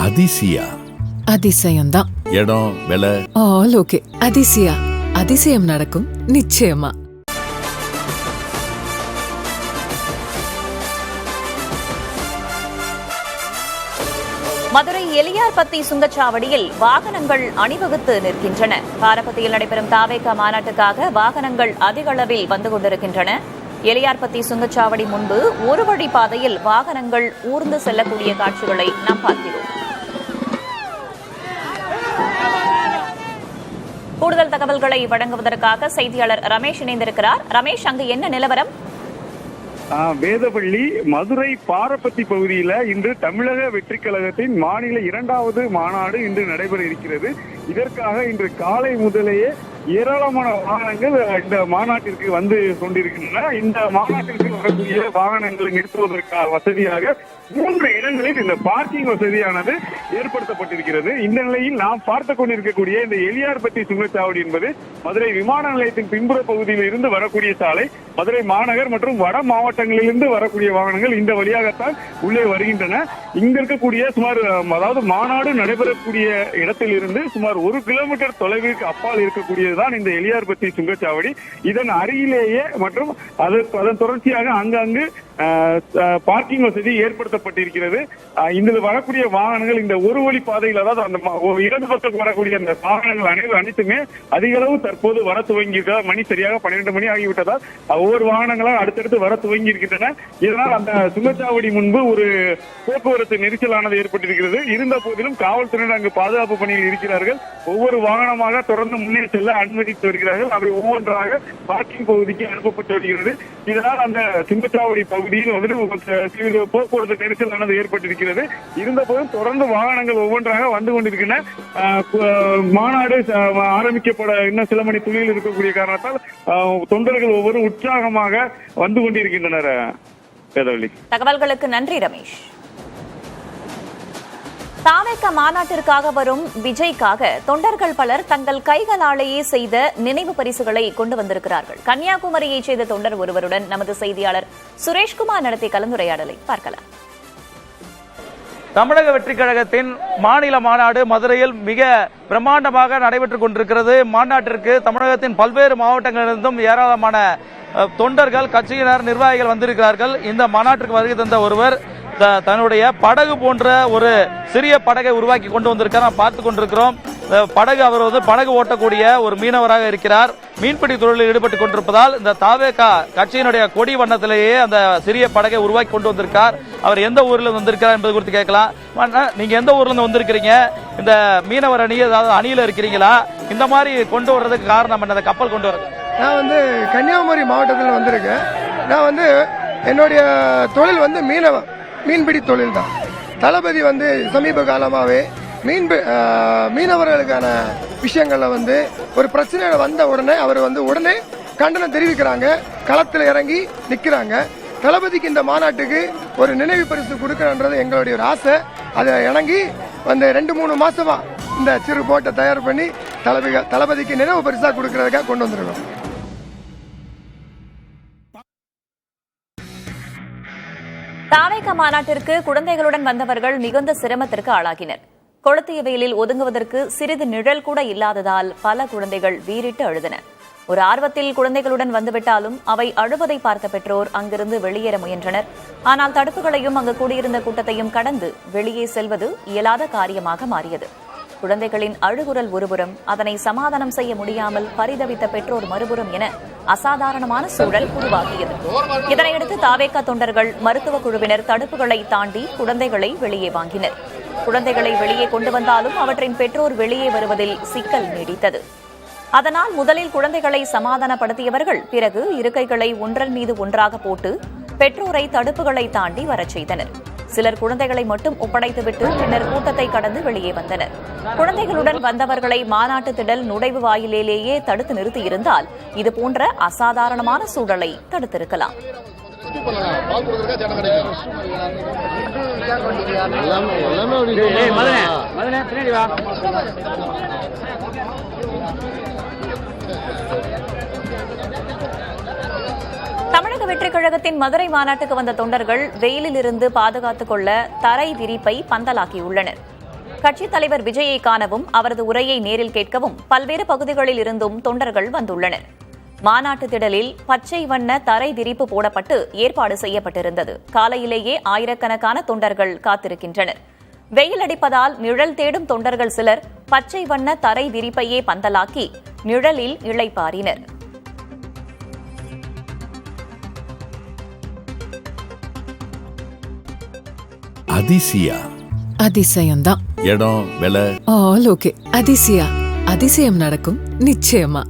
அதிசயா அதிசயம்தான். இடம் விலை all okay. Athisaya, அதிசயம் நடக்கும் நிச்சயமா. மதுரை எலியார்பத்தி சுங்கச்சாவடியில் வாகனங்கள் அணிவகுத்து நிற்கின்றன. பாரபத்தியில் நடைபெறும் தாவேகா மாநாட்டுக்காக வாகனங்கள் அதிக அளவில் வந்து கொண்டிருக்கின்றன. எலியார்பத்தி சுங்கச்சாவடி முன்பு ஒரு வழி பாதையில் வாகனங்கள் ஊர்ந்து செல்லக்கூடிய காட்சிகளை நாம் பார்க்கிறோம். கூடுதல் தகவல்களை வழங்குவதற்காக செய்தியாளர் ரமேஷ் இணைந்திருக்கிறார். ரமேஷ், அங்கு என்ன நிலவரம்? வேதவள்ளி மதுரை பாரபத்தி பகுதியில இன்று தமிழக வெற்றி கழகத்தின் மாநில 2வது மாநாடு இன்று நடைபெற இருக்கிறது. இதற்காக இன்று காலை முதலேயே ஏராளமான வாகனங்கள் இந்த மாநாட்டிற்கு வந்து கொண்டிருக்கின்றன. இந்த மாநாட்டிற்கு வரக்கூடிய வாகனங்களை நிறுத்துவதற்காக வசதியாக 3 இடங்களில் இந்த பார்க்கிங் வசதியானது ஏற்படுத்தப்பட்டிருக்கிறது. இந்த நிலையில் நாம் பார்த்து கொண்டிருக்கக்கூடிய இந்த எலியார்பத்தி சுங்கச்சாவடி என்பது மதுரை விமான நிலையத்தின் பின்புற பகுதியில் இருந்து வரக்கூடிய சாலை. மதுரை மாநகர் மற்றும் வட மாவட்டங்களிலிருந்து வரக்கூடிய வாகனங்கள் இந்த வழியாகத்தான் உள்ளே வருகின்றன. இங்க இருக்கக்கூடிய சுமார் அதாவது மாநாடு நடைபெறக்கூடிய இடத்தில் இருந்து சுமார் 1 கிலோமீட்டர் தொலைவிற்கு அப்பால் இருக்கக்கூடியதுதான் இந்த எலியார்பத்தி சுங்கச்சாவடி. இதன் அருகிலேயே மற்றும் அதன் தொடர்ச்சியாக அங்கங்கு பார்க்கிங் வசதி ஏற்படுத்தப்பட்டிருக்கிறது. இதில் வரக்கூடிய வாகனங்கள் இந்த ஒரு வழி பாதையில், அதாவது அந்த இடது பக்கம் வரக்கூடிய அந்த வாகனங்கள் அனைத்துமே அதிக அளவு தற்போது வர துவங்கியிருக்கிறார். மணி சரியாக 12 மணி ஆகிவிட்டதால் ஒவ்வொரு வாகனங்களும் அடுத்தடுத்து வர துவங்கி இருக்கின்றன. இதனால் அந்த சுங்கச்சாவடி முன்பு ஒரு போக்குவரத்து நெரிசலானது ஏற்பட்டிருக்கிறது. இருந்த போதிலும் காவல்துறையினர் அங்கு பாதுகாப்பு பணியில் இருக்கிறார்கள். ஒவ்வொரு வாகனமாக தொடர்ந்து முன்னே செல்ல அனுமதித்து வருகிறார்கள். அவை ஒவ்வொன்றாக பார்க்கிங் பகுதிக்கு அனுப்பப்பட்டு வருகிறது. இதனால் அந்த சுங்கச்சாவடி பகுதியில் சிறிது போக்குவரத்து நெரிசலானது ஏற்பட்டிருக்கிறது. இருந்த போதும் தொடர்ந்து வாகனங்கள் ஒவ்வொன்றாக வந்து கொண்டிருக்கின்றன. மாநாடு ஆரம்பிக்கப்பட இன்னும் சில மணி துளியில் இருக்கக்கூடிய காரணத்தால் தொண்டர்கள் ஒவ்வொரு உற்சாகமாக வந்து கொண்டிருக்கின்றனர். தகவல்களுக்கு நன்றி ரமேஷ். தாவேகா மாநாட்டிற்காக வரும் விஜய்க்காக தொண்டர்கள் பலர் தங்கள் கைகளாலேயே செய்த நினைவு பரிசுகளை கொண்டு வந்திருக்கிறார்கள். கன்னியாகுமரியைச் செய்த தொண்டர் ஒருவருடன் நமது செய்தியாளர் சுரேஷ்குமார் நடத்திய கலந்துரையாடலை பார்க்கலாம். தமிழக வெற்றிக் கழகத்தின் மாநில மாநாடு மதுரையில் மிக பிரம்மாண்டமாக நடைபெற்றுக் கொண்டிருக்கிறது. மாநாட்டிற்கு தமிழகத்தின் பல்வேறு மாவட்டங்களிலிருந்தும் ஏராளமான தொண்டர்கள், கட்சியினர், நிர்வாகிகள் வந்திருக்கிறார்கள். இந்த மாநாட்டிற்கு வருகை தந்த ஒருவர் தன்னுடைய படகு போன்ற ஒரு சிறிய படகை உருவாக்கி கொண்டு வந்திருக்கிறார். பார்த்துக் கொண்டிருக்கிறோம். படகு, அவர் படகு ஓட்டக்கூடிய ஒரு மீனவராக இருக்கிறார். மீன்பிடி தொழிலில் ஈடுபட்டுக் கொண்டிருப்பதால் இந்த தாவேகா கட்சியினுடைய கொடி வண்ணத்திலேயே அந்த சிறிய படகை உருவாக்கி கொண்டு வந்திருக்கார். அவர் எந்த ஊர்ல வந்திருக்கிறார் என்பது குறித்து கேட்கலாம். நீங்க எந்த ஊர்ல இருந்து வந்திருக்கிறீங்க? இந்த மீனவர் அணி, அதாவது அணியில இருக்கிறீங்களா? இந்த மாதிரி கொண்டு வர்றதுக்கு காரணம் என்ன? கப்பல் கொண்டு வர்றது? நான் கன்னியாகுமரி மாவட்டத்தில் வந்திருக்கேன். நான் என்னுடைய தொழில் மீன்பிடி தொழில் தான். தளபதி சமீப காலமாகவே மீனவர்களுக்கான விஷயங்கள்ல ஒரு பிரச்சனை வந்த உடனே அவர் உடனே கண்டனம் தெரிவிக்கிறாங்க, களத்தில் இறங்கி நிற்கிறாங்க. தளபதிக்கு இந்த மாநாட்டுக்கு ஒரு நினைவு பரிசு கொடுக்கணுன்றது எங்களுடைய ஒரு ஆசை. அதை இணங்கி 2-3 மாசமா இந்த சிறு போட்டை தயார் பண்ணி தளபதிக்கு நினைவு பரிசா கொடுக்கறதுக்காக கொண்டு வந்திருக்கோம். தாவேகா மாநாட்டிற்கு குழந்தைகளுடன் வந்தவர்கள் மிகுந்த சிரமத்திற்கு ஆளாகினர். கொளுத்திய வெயிலில் ஒதுங்குவதற்கு சிறிது நிழல் கூட இல்லாததால் பல குழந்தைகள் வீறிட்டு அழுதன. ஒரு ஆர்வத்தில் குழந்தைகளுடன் வந்துவிட்டாலும் அவை அழுவதை பார்த்த பெற்றோர் அங்கிருந்து வெளியேற முயன்றனர். ஆனால் தடுப்புகளையும் அங்கு கூடியிருந்த கூட்டத்தையும் கடந்து வெளியே செல்வது இயலாத காரியமாக மாறியது. குழந்தைகளின் அழுகுரல் ஒருபுறம், அதனை சமாதானம் செய்ய முடியாமல் பரிதவித்த பெற்றோர் மறுபுறம் என அசாதாரணமான சூழல் உருவாகியது. இதனையடுத்து தாவேகா தொண்டர்கள், மருத்துவ குழுவினர் தடுப்புகளை தாண்டி குழந்தைகளை வெளியே வாங்கினர். குழந்தைகளை வெளியே கொண்டு வந்தாலும் அவற்றின் பெற்றோர் வெளியே வருவதில் சிக்கல் நீடித்தது. அதனால் முதலில் குழந்தைகளை சமாதானப்படுத்தியவர்கள் பிறகு இருக்கைகளை ஒன்றன் மீது ஒன்றாக போட்டு பெற்றோரை தடுப்புகளை தாண்டி வரச் செய்தனர். சிலர் குழந்தைகளை மட்டும் ஒப்படைத்துவிட்டு பின்னர் கூட்டத்தை கடந்து வெளியே வந்தனர். குழந்தைகளுடன் வந்தவர்களை மாநாட்டு திடல் நுழைவு வாயிலேயே தடுத்து நிறுத்தியிருந்தால் இதுபோன்ற அசாதாரணமான சூழலை தடுத்திருக்கலாம். தமிழக வெற்றிக் கழகத்தின் மதுரை மாநாட்டுக்கு வந்த தொண்டர்கள் வெயிலில் இருந்து பாதுகாத்துக் கொள்ள தரை விரிப்பை பந்தலாக்கியுள்ளனர். கட்சித் தலைவர் விஜயை காணவும் அவரது உரையை நேரில் கேட்கவும் பல்வேறு பகுதிகளில் இருந்தும் தொண்டர்கள் வந்துள்ளனர். மாநாட்டு திடலில் பச்சை வண்ண தரை விரிப்பு போடப்பட்டு ஏற்பாடு செய்யப்பட்டிருந்தது. காலையிலேயே ஆயிரக்கணக்கான தொண்டர்கள் காத்திருக்கின்றனர். வெயில் அடிப்பதால் நிழல் தேடும் தொண்டர்கள் சிலர் பச்சை வண்ண தரை விரிப்பையே பந்தலாக்கி நிழலில் இளைப்பாறினர். அதிசயா அதிசயம்தான். இடம் விலை ஆல் ஓகே. அதிசயா, அதிசயம் நடக்கும் நிச்சயமா.